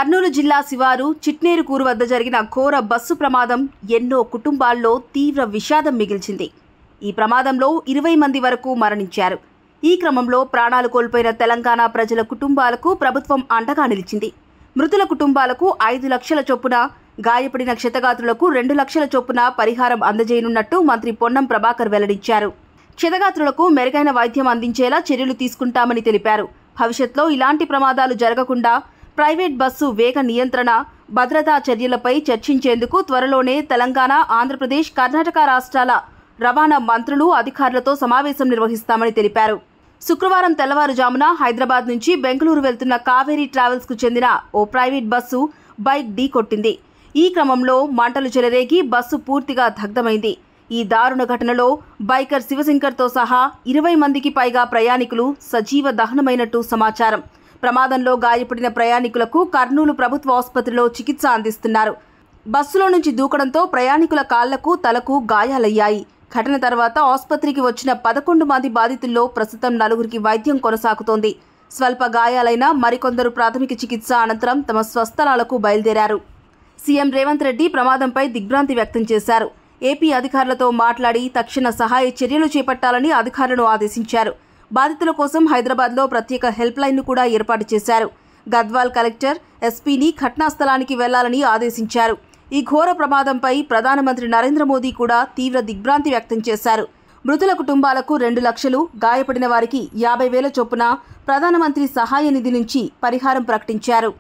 కర్నూలు జిల్లా శివారు చిట్నేరుకూరు వద్ద జరిగిన ఘోర బస్సు ప్రమాదం ఎన్నో కుటుంబాల్లో తీవ్ర విషాదం మిగిల్చింది. ఈ ప్రమాదంలో 20 మంది వరకు మరణించారు. ఈ క్రమంలో ప్రాణాలు కోల్పోయిన తెలంగాణ ప్రజల కుటుంబాలకు ప్రభుత్వం అండగా నిలిచింది. మృతుల కుటుంబాలకు 5 లక్షల చొప్పున, గాయపడిన క్షతగాత్రులకు 2 లక్షల చొప్పున పరిహారం అందజేయనున్నట్టు మంత్రి పొన్నం ప్రభాకర్ వెల్లడించారు. క్షతగాత్రులకు మెరుగైన వైద్యం అందించేలా చర్యలు తీసుకుంటామని తెలిపారు. భవిష్యత్తులో ఇలాంటి ప్రమాదాలు జరగకుండా ప్రైవేట్ బస్సు వేగ నియంత్రణ, భద్రతా చర్యలపై చర్చించేందుకు త్వరలోనే తెలంగాణ, ఆంధ్రప్రదేశ్, కర్ణాటక రాష్ట్రాల రవాణా మంత్రులు, అధికారులతో సమావేశం నిర్వహిస్తామని తెలిపారు. శుక్రవారం తెల్లవారుజామున హైదరాబాద్ నుంచి బెంగళూరు వెళ్తున్న కావేరీ ట్రావెల్స్కు చెందిన ఓ ప్రైవేట్ బస్సు బైక్ ఢీకొట్టింది. ఈ క్రమంలో మంటలు చెలరేగి బస్సు పూర్తిగా దగ్ధమైంది. ఈ దారుణ ఘటనలో బైకర్ శివశంకర్తో సహా 20 మందికి పైగా ప్రయాణికులు సజీవ దహనమైనట్టు సమాచారం. ప్రమాదంలో గాయపడిన ప్రయాణికులకు కర్నూలు ప్రభుత్వ ఆసుపత్రిలో చికిత్స అందిస్తున్నారు. బస్సులో నుంచి దూకడంతో ప్రయాణికుల కాళ్లకు, తలకు గాయాలయ్యాయి. ఘటన తర్వాత ఆసుపత్రికి వచ్చిన 11 మంది బాధితుల్లో ప్రస్తుతం 4కి వైద్యం కొనసాగుతోంది. స్వల్ప గాయాలైన మరికొందరు ప్రాథమిక చికిత్స అనంతరం తమ స్వస్థలాలకు బయలుదేరారు. సీఎం రేవంత్ రెడ్డి ప్రమాదంపై దిగ్భ్రాంతి వ్యక్తం చేశారు. ఏపీ అధికారులతో మాట్లాడి తక్షణ సహాయ చర్యలు చేపట్టాలని అధికారులను ఆదేశించారు. బాధితుల కోసం హైదరాబాద్లో ప్రత్యేక హెల్ప్ లైన్ను కూడా ఏర్పాటు చేశారు. గద్వాల్ కలెక్టర్ ఎస్పీని ఘటనా స్థలానికి వెళ్లాలని ఆదేశించారు. ఈ ఘోర ప్రమాదంపై ప్రధానమంత్రి నరేంద్ర మోదీ కూడా తీవ్ర దిగ్భ్రాంతి వ్యక్తం చేశారు. మృతుల కుటుంబాలకు 2 లక్షలు, గాయపడిన వారికి 50,000 చొప్పున ప్రధానమంత్రి సహాయ నిధి నుంచి పరిహారం ప్రకటించారు.